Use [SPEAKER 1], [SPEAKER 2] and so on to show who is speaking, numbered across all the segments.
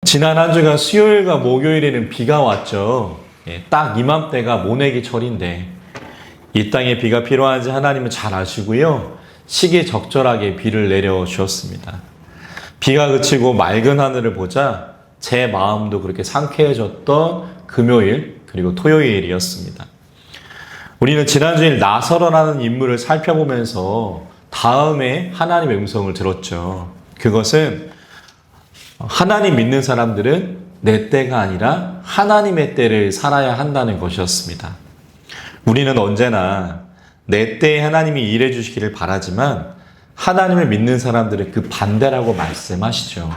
[SPEAKER 1] 지난 한 주간 수요일과 목요일에는 비가 왔죠. 딱 이맘때가 모내기 철인데 이 땅에 비가 필요한지 하나님은 잘 아시고요. 시기적절하게 비를 내려주었습니다. 비가 그치고 맑은 하늘을 보자 제 마음도 그렇게 상쾌해졌던 금요일 그리고 토요일이었습니다. 우리는 지난주일 나사로라는 인물을 살펴보면서 다음에 하나님의 음성을 들었죠. 그것은 하나님 믿는 사람들은 내 때가 아니라 하나님의 때를 살아야 한다는 것이었습니다. 우리는 언제나 내 때에 하나님이 일해 주시기를 바라지만 하나님을 믿는 사람들은 그 반대라고 말씀하시죠.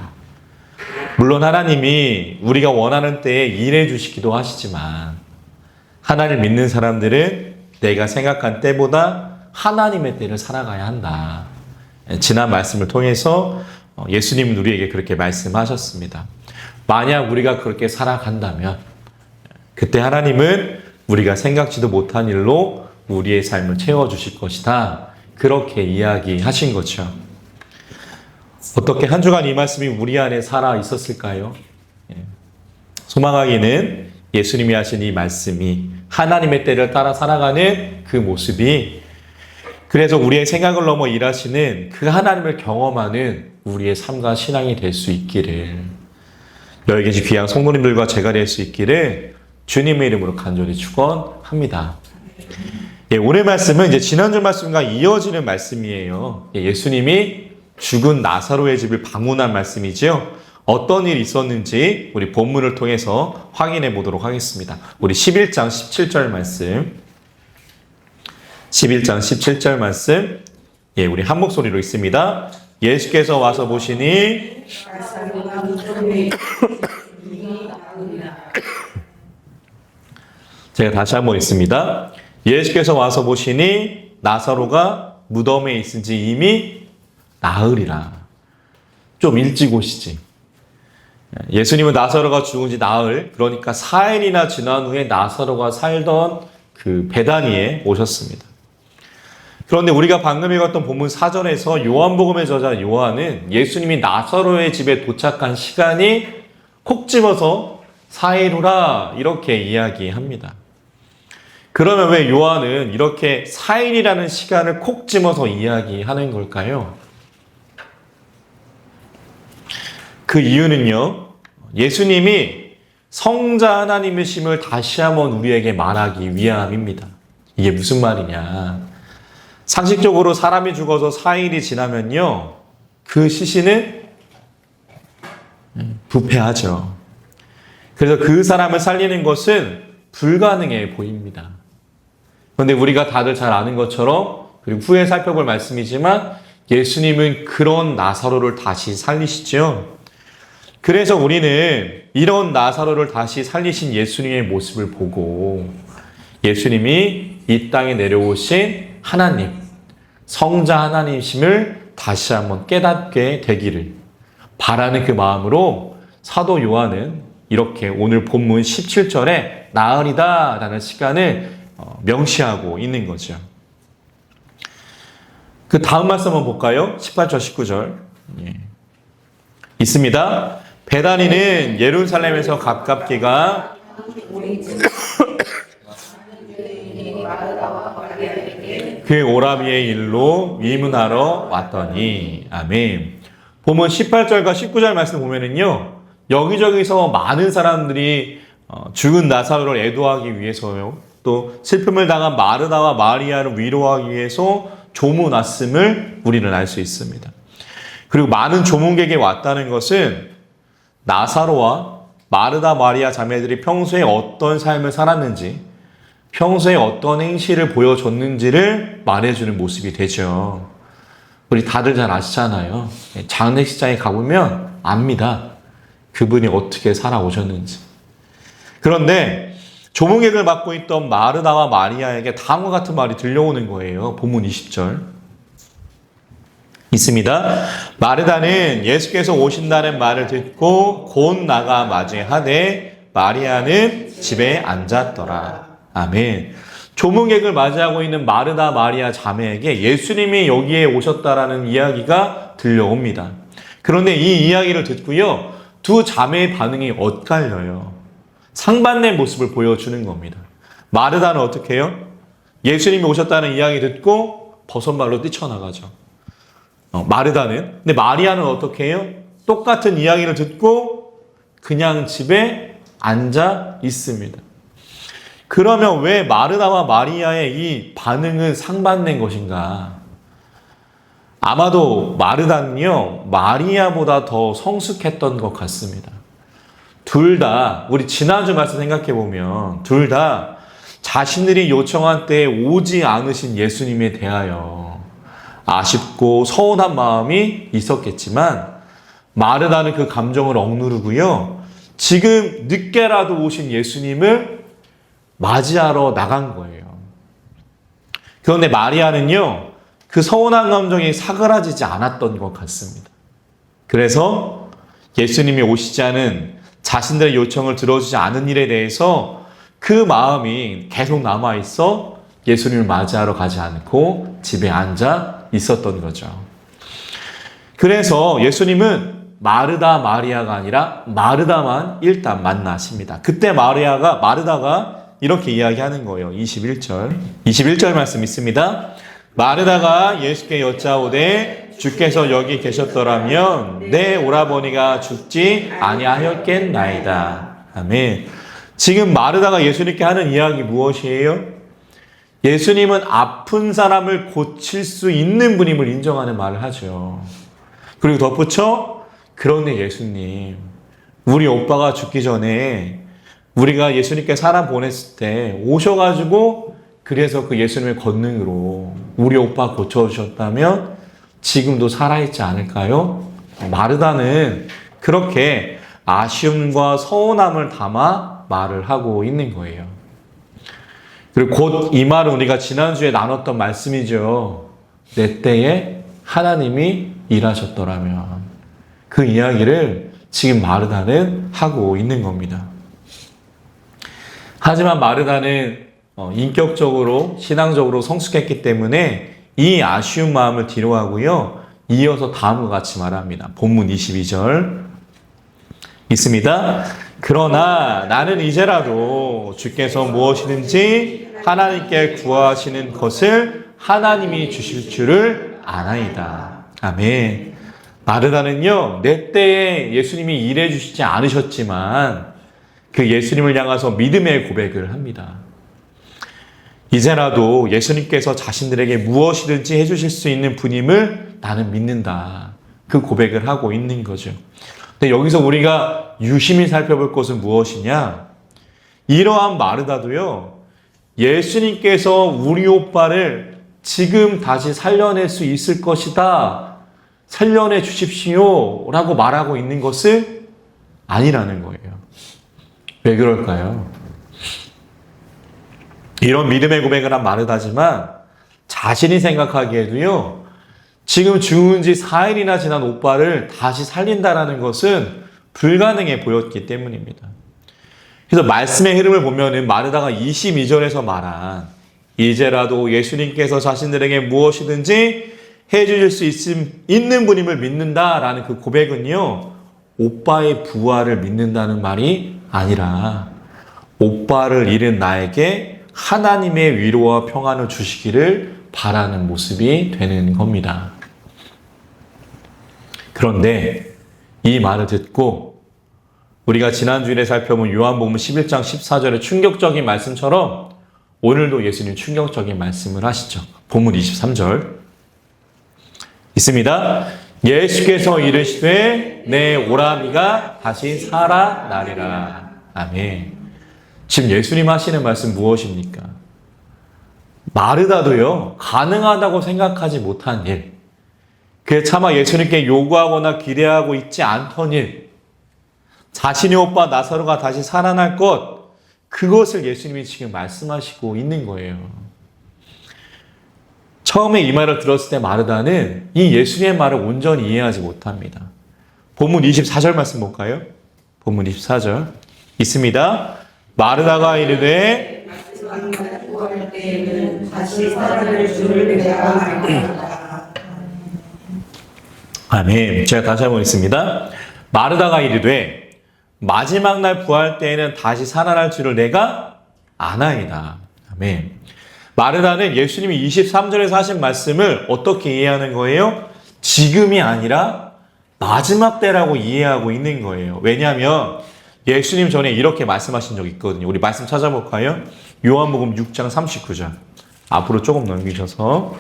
[SPEAKER 1] 물론 하나님이 우리가 원하는 때에 일해 주시기도 하시지만 하나님을 믿는 사람들은 내가 생각한 때보다 하나님의 때를 살아가야 한다. 지난 말씀을 통해서 예수님은 우리에게 그렇게 말씀하셨습니다. 만약 우리가 그렇게 살아간다면 그때 하나님은 우리가 생각지도 못한 일로 우리의 삶을 채워주실 것이다. 그렇게 이야기하신 거죠. 어떻게 한 주간 이 말씀이 우리 안에 살아 있었을까요? 소망하기는 예수님이 하신 이 말씀이 하나님의 때를 따라 살아가는 그 모습이 그래서 우리의 생각을 넘어 일하시는 그 하나님을 경험하는 우리의 삶과 신앙이 될 수 있기를 여기 계신 귀한 성도님들과 제가 될 수 있기를 주님의 이름으로 간절히 축원합니다. 오늘 말씀은 이제 지난주 말씀과 이어지는 말씀이에요. 예수님이 죽은 나사로의 집을 방문한 말씀이지요. 어떤 일이 있었는지 우리 본문을 통해서 확인해 보도록 하겠습니다. 우리 11장 17절 말씀 11장 17절 말씀 우리 한 목소리로 읽습니다. 예수께서 와서 보시니 제가 다시 한번 읽습니다. 예수께서 와서 보시니 나사로가 무덤에 있은지 이미 나으리라. 좀 일찍 오시지. 예수님은 나사로가 죽은 지 나흘, 그러니까 4일이나 지난 후에 나사로가 살던 그 베다니에 오셨습니다. 그런데 우리가 방금 읽었던 본문 4절에서 요한복음의 저자 요한은 예수님이 나사로의 집에 도착한 시간이 콕 집어서 4일 후라 이렇게 이야기합니다. 그러면 왜 요한은 이렇게 4일이라는 시간을 콕 집어서 이야기하는 걸까요? 그 이유는요, 예수님이 성자 하나님이심을 다시 한번 우리에게 말하기 위함입니다. 이게 무슨 말이냐? 상식적으로 사람이 죽어서 4일이 지나면요, 그 시신은 부패하죠. 그래서 그 사람을 살리는 것은 불가능해 보입니다. 그런데 우리가 다들 잘 아는 것처럼, 그리고 후에 살펴볼 말씀이지만 예수님은 그런 나사로를 다시 살리시죠. 그래서 우리는 이런 나사로를 다시 살리신 예수님의 모습을 보고 예수님이 이 땅에 내려오신 하나님, 성자 하나님이심을 다시 한번 깨닫게 되기를 바라는 그 마음으로 사도 요한은 이렇게 오늘 본문 17절에 나으리다 라는 시간을 명시하고 있는 거죠. 그 다음 말씀 한번 볼까요? 18절, 19절. 있습니다. 베다니는 예루살렘에서 가깝기가 그 오라비의 일로 위문하러 왔더니 아멘. 보면 18절과 19절 말씀 보면은요, 여기저기서 많은 사람들이 죽은 나사로를 애도하기 위해서요, 또 슬픔을 당한 마르다와 마리아를 위로하기 위해서 조문 왔음을 우리는 알 수 있습니다. 그리고 많은 조문객이 왔다는 것은 나사로와 마르다 마리아 자매들이 평소에 어떤 삶을 살았는지, 평소에 어떤 행실을 보여줬는지를 말해주는 모습이 되죠. 우리 다들 잘 아시잖아요. 장례식장에 가보면 압니다. 그분이 어떻게 살아오셨는지. 그런데 조문객을 맡고 있던 마르다와 마리아에게 다음과 같은 말이 들려오는 거예요. 본문 20절. 있습니다. 마르다는 예수께서 오신다는 말을 듣고 곧 나가 맞이하되 마리아는 집에 앉았더라. 아멘. 조문객을 맞이하고 있는 마르다 마리아 자매에게 예수님이 여기에 오셨다라는 이야기가 들려옵니다. 그런데 이 이야기를 듣고요, 두 자매의 반응이 엇갈려요. 상반된 모습을 보여주는 겁니다. 마르다는 어떻게 해요? 예수님이 오셨다는 이야기 듣고 버선발로 뛰쳐나가죠. 마르다는. 근데 마리아는 어떻게 해요? 똑같은 이야기를 듣고 그냥 집에 앉아 있습니다. 그러면 왜 마르다와 마리아의 이 반응은 상반된 것인가? 아마도 마르다는요, 마리아보다 더 성숙했던 것 같습니다. 둘 다, 우리 지난주 말씀 생각해보면, 둘 다 자신들이 요청한 때에 오지 않으신 예수님에 대하여 아쉽고 서운한 마음이 있었겠지만, 마르다는 그 감정을 억누르고요, 지금 늦게라도 오신 예수님을 맞이하러 나간 거예요. 그런데 마리아는요, 그 서운한 감정이 사그라지지 않았던 것 같습니다. 그래서 예수님이 오시지 않은 자신들의 요청을 들어주지 않은 일에 대해서 그 마음이 계속 남아있어 예수님을 맞이하러 가지 않고 집에 앉아 있었던 거죠. 그래서 예수님은 마르다, 마리아가 아니라 마르다만 일단 만나십니다. 그때 마르다가 이렇게 이야기하는 거예요. 21절 말씀 있습니다. 마르다가 예수께 여짜오되 주께서 여기 계셨더라면 내 오라버니가 죽지 아니하였겠나이다. 아멘. 지금 마르다가 예수님께 하는 이야기 무엇이에요? 예수님은 아픈 사람을 고칠 수 있는 분임을 인정하는 말을 하죠. 그리고 덧붙여, 그런데 예수님, 우리 오빠가 죽기 전에 우리가 예수님께 사람 보냈을 때 오셔가지고 그래서 그 예수님의 권능으로 우리 오빠 고쳐주셨다면 지금도 살아있지 않을까요? 마르다는 그렇게 아쉬움과 서운함을 담아 말을 하고 있는 거예요. 그리고 곧 이 말은 우리가 지난주에 나눴던 말씀이죠. 내 때에 하나님이 일하셨더라면. 그 이야기를 지금 마르다는 하고 있는 겁니다. 하지만 마르다는 인격적으로, 신앙적으로 성숙했기 때문에 이 아쉬운 마음을 뒤로하고요. 이어서 다음과 같이 말합니다. 본문 22절 있습니다. 그러나 나는 이제라도 주께서 무엇이든지 하나님께 구하시는 것을 하나님이 주실 줄을 아나이다. 아멘. 마르다는요, 내 때에 예수님이 일해 주시지 않으셨지만 그 예수님을 향해서 믿음의 고백을 합니다. 이제라도 예수님께서 자신들에게 무엇이든지 해주실 수 있는 분임을 나는 믿는다. 그 고백을 하고 있는 거죠. 근데 여기서 우리가 유심히 살펴볼 것은 무엇이냐? 이러한 마르다도요, 예수님께서 우리 오빠를 지금 다시 살려낼 수 있을 것이다. 살려내 주십시오. 라고 말하고 있는 것은 아니라는 거예요. 왜 그럴까요? 이런 믿음의 고백을 한 마르다지만 자신이 생각하기에도요, 지금 죽은 지 4일이나 지난 오빠를 다시 살린다라는 것은 불가능해 보였기 때문입니다. 그래서 말씀의 흐름을 보면은 마르다가 22절에서 말한 이제라도 예수님께서 자신들에게 무엇이든지 해주실 수 있는 분임을 믿는다라는 그 고백은요, 오빠의 부활을 믿는다는 말이 아니라 오빠를 잃은 나에게 하나님의 위로와 평안을 주시기를 바라는 모습이 되는 겁니다. 그런데 이 말을 듣고 우리가 지난주에 살펴본 요한복음 11장 14절의 충격적인 말씀처럼 오늘도 예수님 충격적인 말씀을 하시죠. 본문 23절 있습니다. 예수께서 이르시되 내 오라비가 다시 살아나리라. 아멘. 지금 예수님 하시는 말씀 무엇입니까? 마르다도요, 가능하다고 생각하지 못한 일, 그 차마 예수님께 요구하거나 기대하고 있지 않던 일, 자신의 오빠 나사로가 다시 살아날 것, 그것을 예수님이 지금 말씀하시고 있는 거예요. 처음에 이 말을 들었을 때 마르다는 이 예수님의 말을 온전히 이해하지 못합니다. 본문 24절 말씀 볼까요? 본문 24절 있습니다. 마르다가 이르되 아멘. 제가 다시 한번 읽습니다. 마르다가 이르되 마지막 날 부활 때에는 다시 살아날 줄을 내가 아나이다. 아멘. 마르다는 예수님이 23절에서 하신 말씀을 어떻게 이해하는 거예요? 지금이 아니라 마지막 때라고 이해하고 있는 거예요. 왜냐하면 예수님 전에 이렇게 말씀하신 적이 있거든요. 우리 말씀 찾아볼까요? 요한복음 6장 39절. 앞으로 조금 넘기셔서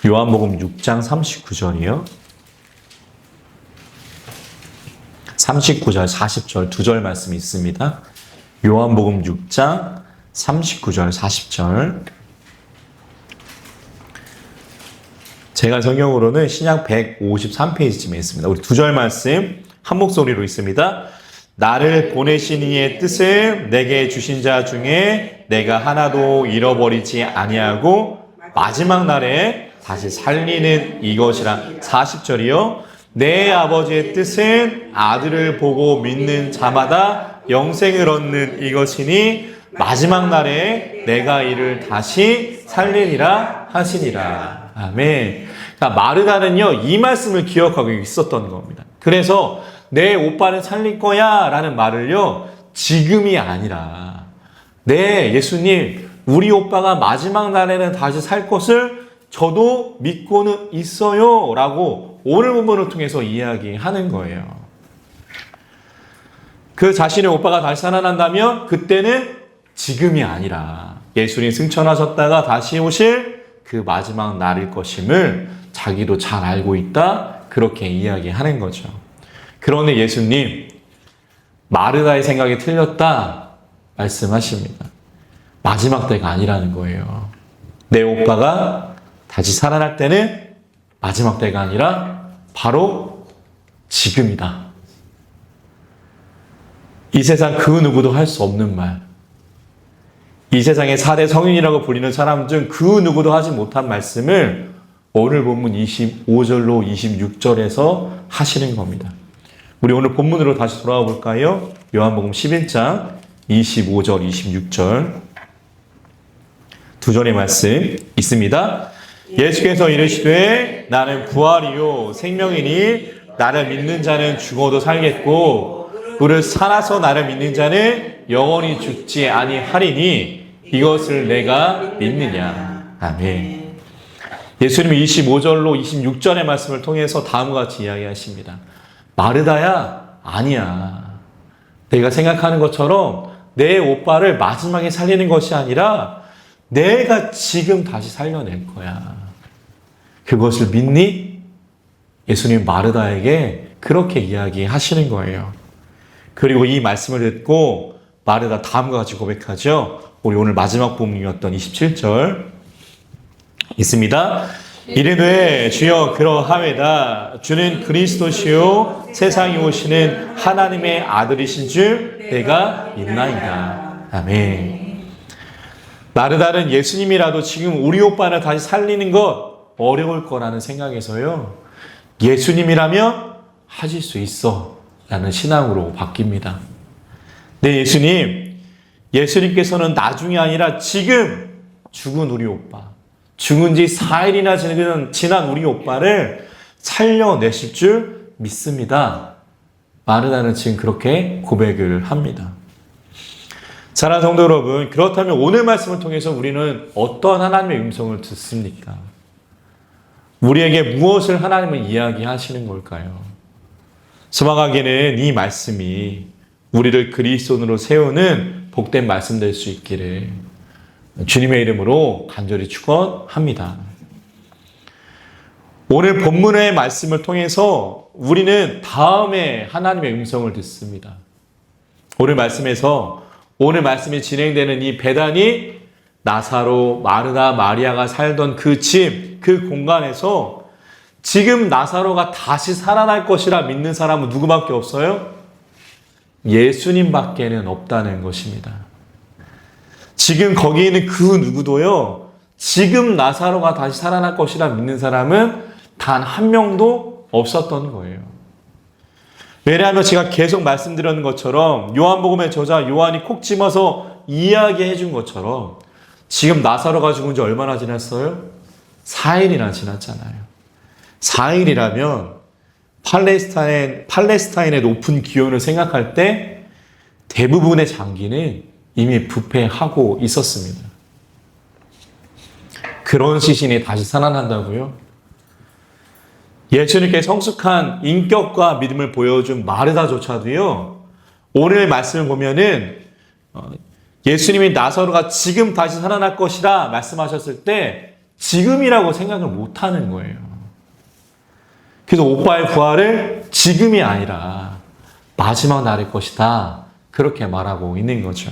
[SPEAKER 1] 요한복음 6장 39절이요. 39절, 40절 두 절 말씀이 있습니다. 요한복음 6장 39절, 40절. 제가 성경으로는 신약 153페이지쯤에 있습니다. 우리 두 절 말씀 한 목소리로 있습니다. 나를 보내신 이의 뜻을 내게 주신 자 중에 내가 하나도 잃어버리지 아니하고 마지막 날에 다시 살리는 이것이라. 40절이요. 내 아버지의 뜻은 아들을 보고 믿는 자마다 영생을 얻는 이것이니 마지막 날에 내가 이를 다시 살리리라 하시니라. 아멘. 그러니까 마르다는요, 이 말씀을 기억하고 있었던 겁니다. 그래서 내 오빠는 살릴 거야 라는 말을요, 지금이 아니라 네, 예수님, 우리 오빠가 마지막 날에는 다시 살 것을 저도 믿고는 있어요 라고 오늘 본문을 통해서 이야기하는 거예요. 그 자신의 오빠가 다시 살아난다면 그때는 지금이 아니라 예수님 승천하셨다가 다시 오실 그 마지막 날일 것임을 자기도 잘 알고 있다, 그렇게 이야기하는 거죠. 그런데 예수님, 마르다의 생각이 틀렸다 말씀하십니다. 마지막 때가 아니라는 거예요. 내 오빠가 다시 살아날 때는 마지막 때가 아니라 바로 지금이다. 이 세상 그 누구도 할 수 없는 말. 이 세상의 4대 성인이라고 불리는 사람 중 그 누구도 하지 못한 말씀을 오늘 본문 25절로 26절에서 하시는 겁니다. 우리 오늘 본문으로 다시 돌아와 볼까요? 요한복음 11장 25절, 26절 두 절의 말씀 있습니다. 예수께서 이르시되 나는 부활이요 생명이니 나를 믿는 자는 죽어도 살겠고 그를 살아서 나를 믿는 자는 영원히 죽지 아니하리니 이것을 내가 믿느냐. 아멘. 예수님이 25절로 26절의 말씀을 통해서 다음과 같이 이야기하십니다. 마르다야, 아니야. 내가 생각하는 것처럼 내 오빠를 마지막에 살리는 것이 아니라 내가 지금 다시 살려낼 거야. 그것을 믿니? 예수님 마르다에게 그렇게 이야기하시는 거예요. 그리고 이 말씀을 듣고 마르다 다음과 같이 고백하죠. 우리 오늘 마지막 본문이었던 27절 있습니다. 이르되 주여 그러하외다. 주는 그리스도시요 세상에 오시는 하나님의 아들이신 줄 내가 믿나이다. 아멘. 마르다는 예수님이라도 지금 우리 오빠를 다시 살리는 것 어려울 거라는 생각에서요, 예수님이라면 하실 수 있어 라는 신앙으로 바뀝니다. 네, 예수님께서는 나중이 아니라 지금 죽은 우리 오빠, 죽은 지 4일이나 지난 우리 오빠를 살려내실 줄 믿습니다. 마르다는 지금 그렇게 고백을 합니다. 사랑하는 성도 여러분, 그렇다면 오늘 말씀을 통해서 우리는 어떤 하나님의 음성을 듣습니까? 우리에게 무엇을 하나님은 이야기하시는 걸까요? 소망하기는 이 말씀이 우리를 그리스도인으로 세우는 복된 말씀 될 수 있기를 주님의 이름으로 간절히 축원합니다. 오늘 본문의 말씀을 통해서 우리는 다음에 하나님의 음성을 듣습니다. 오늘 말씀이 진행되는 이 베다니, 나사로, 마르다, 마리아가 살던 그 집, 그 공간에서 지금 나사로가 다시 살아날 것이라 믿는 사람은 누구밖에 없어요? 예수님밖에는 없다는 것입니다. 지금 거기 있는 그 누구도요, 지금 나사로가 다시 살아날 것이라 믿는 사람은 단 한 명도 없었던 거예요. 왜냐하면 제가 계속 말씀드렸는 것처럼 요한복음의 저자 요한이 콕 집어서 이야기해 준 것처럼 지금 나사로가 죽은 지 얼마나 지났어요? 4일이나 지났잖아요. 4일이라면 팔레스타인의 높은 기온을 생각할 때 대부분의 장기는 이미 부패하고 있었습니다. 그런 시신이 다시 살아난다고요? 예수님께 성숙한 인격과 믿음을 보여준 마르다조차도요, 오늘 말씀을 보면은 예수님이 나사로가 지금 다시 살아날 것이라 말씀하셨을 때 지금이라고 생각을 못하는 거예요. 그래서 오빠의 부활을 지금이 아니라 마지막 날일 것이다, 그렇게 말하고 있는 거죠.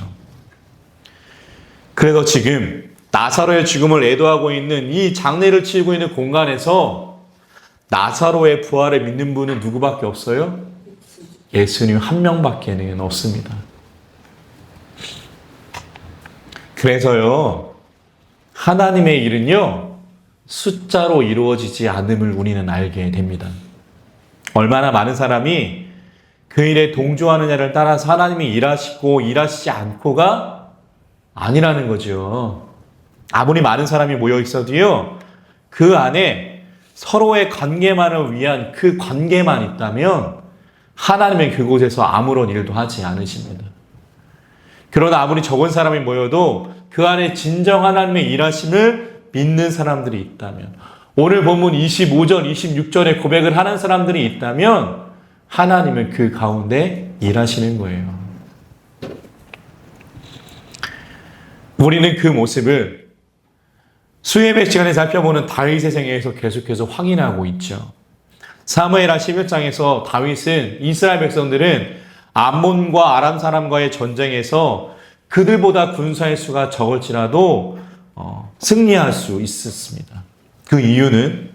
[SPEAKER 1] 그래서 지금 나사로의 죽음을 애도하고 있는 이 장례를 치르고 있는 공간에서 나사로의 부활을 믿는 분은 누구밖에 없어요? 예수님 한 명밖에는 없습니다. 그래서요, 하나님의 일은요, 숫자로 이루어지지 않음을 우리는 알게 됩니다. 얼마나 많은 사람이 그 일에 동조하느냐를 따라서 하나님이 일하시고 일하시지 않고가 아니라는 거죠. 아무리 많은 사람이 모여 있어도요, 그 안에 서로의 관계만을 위한 그 관계만 있다면 하나님은 그곳에서 아무런 일도 하지 않으십니다. 그러나 아무리 적은 사람이 모여도 그 안에 진정 하나님의 일하심을 믿는 사람들이 있다면, 오늘 본문 25절, 26절에 고백을 하는 사람들이 있다면 하나님은 그 가운데 일하시는 거예요. 우리는 그 모습을 수예배 시간에 살펴보는 다윗의 생애에서 계속해서 확인하고 있죠. 사무엘하 11장에서 다윗은 이스라엘 백성들은 암몬과 아람 사람과의 전쟁에서 그들보다 군사의 수가 적을지라도 승리할 수 있었습니다. 그 이유는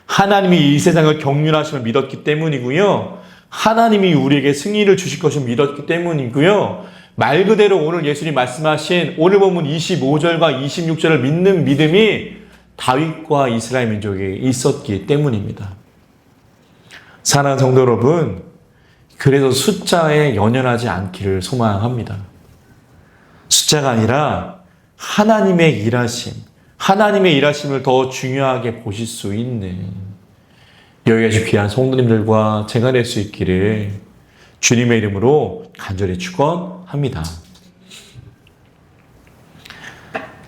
[SPEAKER 1] 하나님이 이 세상을 경륜하심을 믿었기 때문이고요. 하나님이 우리에게 승리를 주실 것을 믿었기 때문이고요. 말 그대로 오늘 예수님 말씀하신 오늘 본문 25절과 26절을 믿는 믿음이 다윗과 이스라엘 민족에 있었기 때문입니다. 사랑하는 성도 여러분, 그래서 숫자에 연연하지 않기를 소망합니다. 숫자가 아니라 하나님의 일하심, 하나님의 일하심을 더 중요하게 보실 수 있는 여기까지 귀한 성도님들과 제가 될 수 있기를 주님의 이름으로 간절히 축원합니다.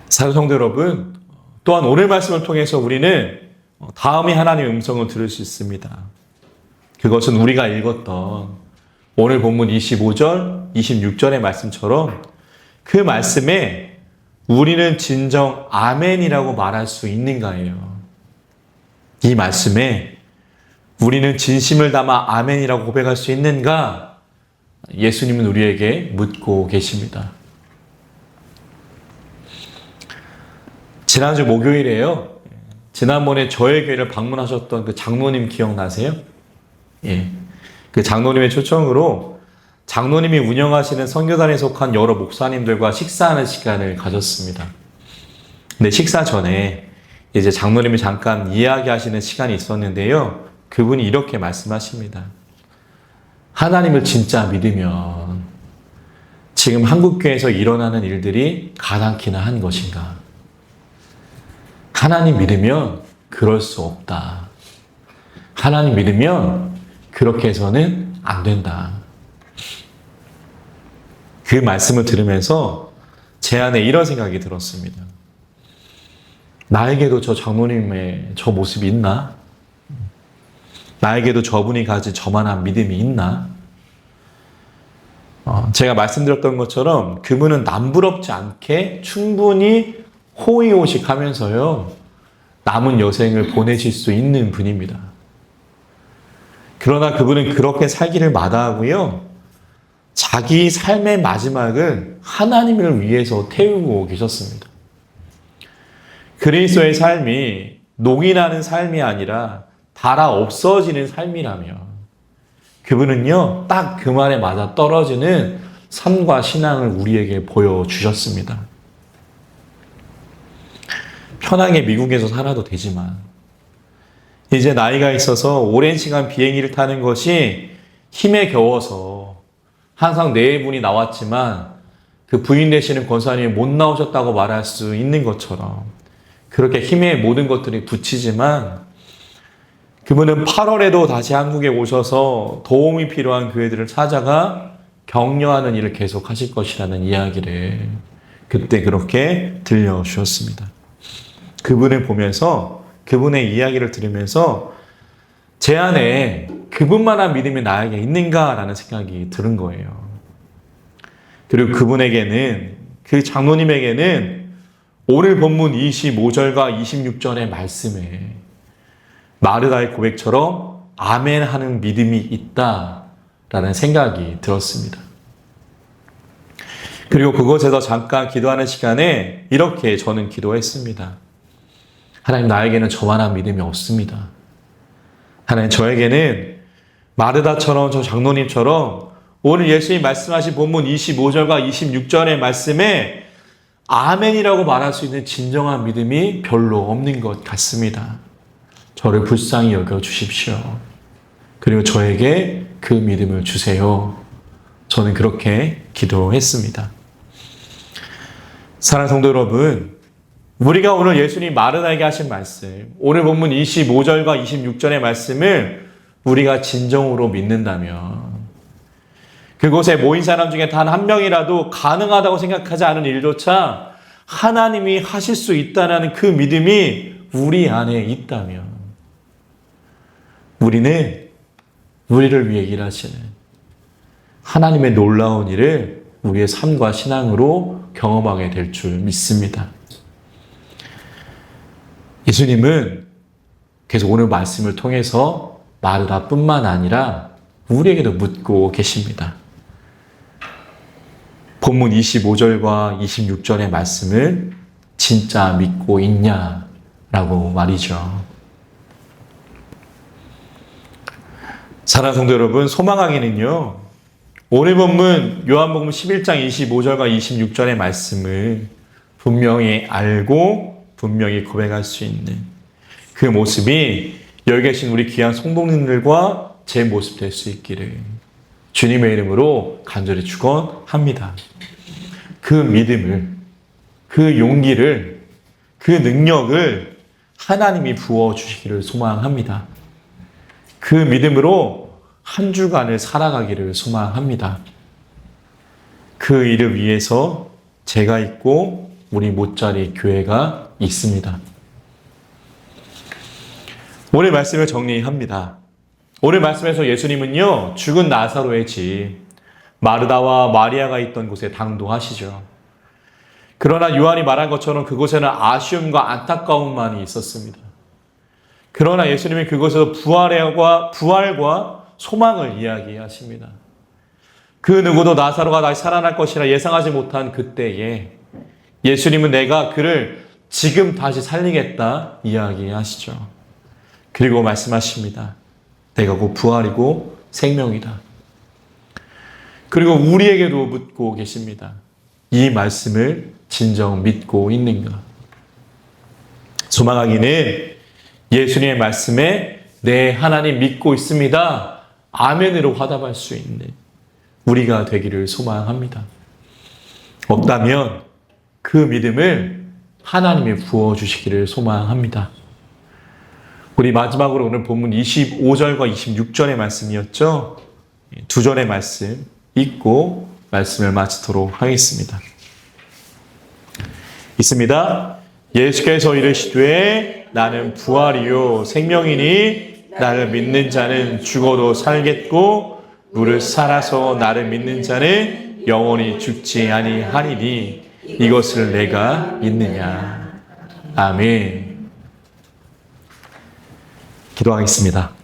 [SPEAKER 1] 사랑하는 성도 여러분, 또한 오늘 말씀을 통해서 우리는 다음에 하나님의 음성을 들을 수 있습니다. 그것은 우리가 읽었던 오늘 본문 25절, 26절의 말씀처럼 그 말씀에 우리는 진정 아멘이라고 말할 수 있는가예요. 이 말씀에 우리는 진심을 담아 아멘이라고 고백할 수 있는가? 예수님은 우리에게 묻고 계십니다. 지난주 목요일에요. 지난번에 저의 교회를 방문하셨던 그 장로님 기억나세요? 예. 그 장로님의 초청으로 장로님이 운영하시는 선교단에 속한 여러 목사님들과 식사하는 시간을 가졌습니다. 근데 식사 전에 이제 장로님이 잠깐 이야기하시는 시간이 있었는데요. 그분이 이렇게 말씀하십니다. 하나님을 진짜 믿으면 지금 한국교회에서 일어나는 일들이 가당키나 한 것인가? 하나님 믿으면 그럴 수 없다. 하나님 믿으면 그렇게 해서는 안 된다. 그 말씀을 들으면서 제 안에 이런 생각이 들었습니다. 나에게도 저 장로님의 저 모습이 있나? 나에게도 저분이 가진 저만한 믿음이 있나? 제가 말씀드렸던 것처럼 그분은 남부럽지 않게 충분히 호의호식하면서요, 남은 여생을 보내실 수 있는 분입니다. 그러나 그분은 그렇게 살기를 마다하고요, 자기 삶의 마지막을 하나님을 위해서 태우고 계셨습니다. 그리스도의 삶이 농인하는 삶이 아니라 달아 없어지는 삶이라면 그분은요, 딱 그 말에 맞아 떨어지는 삶과 신앙을 우리에게 보여주셨습니다. 편하게 미국에서 살아도 되지만 이제 나이가 있어서 오랜 시간 비행기를 타는 것이 힘에 겨워서 항상 네 분이 나왔지만 그 부인 되시는 권사님이 못 나오셨다고 말할 수 있는 것처럼 그렇게 힘에 모든 것들이 붙이지만 그분은 8월에도 다시 한국에 오셔서 도움이 필요한 교회들을 찾아가 격려하는 일을 계속 하실 것이라는 이야기를 그때 그렇게 들려주셨습니다. 그분을 보면서, 그분의 이야기를 들으면서 제 안에 그분만한 믿음이 나에게 있는가라는 생각이 드는 거예요. 그리고 그분에게는, 그 장로님에게는 오늘 본문 25절과 26절의 말씀에 마르다의 고백처럼 아멘 하는 믿음이 있다라는 생각이 들었습니다. 그리고 그곳에서 잠깐 기도하는 시간에 이렇게 저는 기도했습니다. 하나님, 나에게는 저만한 믿음이 없습니다. 하나님, 저에게는 마르다처럼, 저 장로님처럼 오늘 예수님 말씀하신 본문 25절과 26절의 말씀에 아멘이라고 말할 수 있는 진정한 믿음이 별로 없는 것 같습니다. 저를 불쌍히 여겨 주십시오. 그리고 저에게 그 믿음을 주세요. 저는 그렇게 기도했습니다. 사랑하는 성도 여러분, 우리가 오늘 예수님 마르다에게 하신 말씀, 오늘 본문 25절과 26절의 말씀을 우리가 진정으로 믿는다면 그곳에 모인 사람 중에 단 한 명이라도 가능하다고 생각하지 않은 일조차 하나님이 하실 수 있다는 그 믿음이 우리 안에 있다면 우리는 우리를 위해 일하시는 하나님의 놀라운 일을 우리의 삶과 신앙으로 경험하게 될 줄 믿습니다. 예수님은 계속 오늘 말씀을 통해서 마르다뿐만 아니라 우리에게도 묻고 계십니다. 본문 25절과 26절의 말씀을 진짜 믿고 있냐라고 말이죠. 사랑하는 성도 여러분, 소망하기는요, 오늘 본문 요한복음 11장 25절과 26절의 말씀을 분명히 알고 분명히 고백할 수 있는 그 모습이 여기 계신 우리 귀한 성도님들과 제 모습 될 수 있기를 주님의 이름으로 간절히 축원합니다. 그 믿음을, 그 용기를, 그 능력을 하나님이 부어주시기를 소망합니다. 그 믿음으로 한 주간을 살아가기를 소망합니다. 그 일을 위해서 제가 있고 우리 못자리 교회가 있습니다. 오늘 말씀을 정리합니다. 오늘 말씀에서 예수님은요, 죽은 나사로의 집 마르다와 마리아가 있던 곳에 당도하시죠. 그러나 요한이 말한 것처럼 그곳에는 아쉬움과 안타까움만이 있었습니다. 그러나 예수님은 그곳에서 부활과 소망을 이야기하십니다. 그 누구도 나사로가 다시 살아날 것이라 예상하지 못한 그때에 예수님은 내가 그를 지금 다시 살리겠다 이야기하시죠. 그리고 말씀하십니다. 내가 곧 부활이고 생명이다. 그리고 우리에게도 묻고 계십니다. 이 말씀을 진정 믿고 있는가? 소망하기는 예수님의 말씀에 네, 하나님 믿고 있습니다. 아멘으로 화답할 수 있는 우리가 되기를 소망합니다. 없다면 그 믿음을 하나님이 부어주시기를 소망합니다. 우리 마지막으로 오늘 본문 25절과 26절의 말씀이었죠. 두 절의 말씀 읽고 말씀을 마치도록 하겠습니다. 있습니다. 예수께서 이르시되 나는 부활이요 생명이니 나를 믿는 자는 죽어도 살겠고 무릇 살아서 나를 믿는 자는 영원히 죽지 아니하리니 이것을 내가 믿느냐. 아멘. 기도하겠습니다.